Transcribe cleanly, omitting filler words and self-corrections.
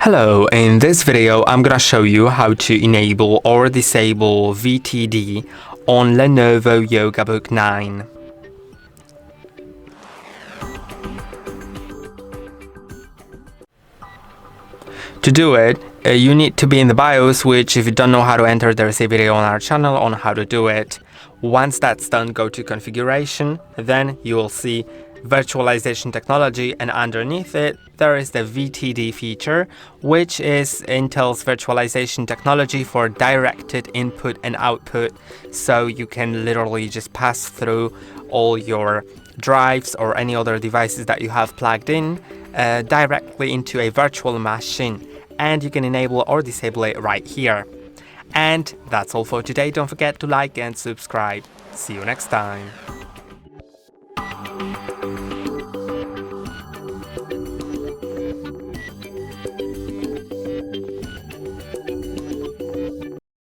Hello, in this video I'm gonna show you how to enable or disable VTD on Lenovo Yoga Book 9. To do it, you need to be in the BIOS, which if you don't know how to enter, there's a video on our channel on how to do it. Once that's done, go to configuration, then you will see virtualization technology, and underneath it there is the VTD feature, which is Intel's virtualization technology for directed input and output, so you can literally just pass through all your drives or any other devices that you have plugged in directly into a virtual machine, and you can enable or disable it right here. And that's all for today. Don't forget to like and subscribe. See you next time.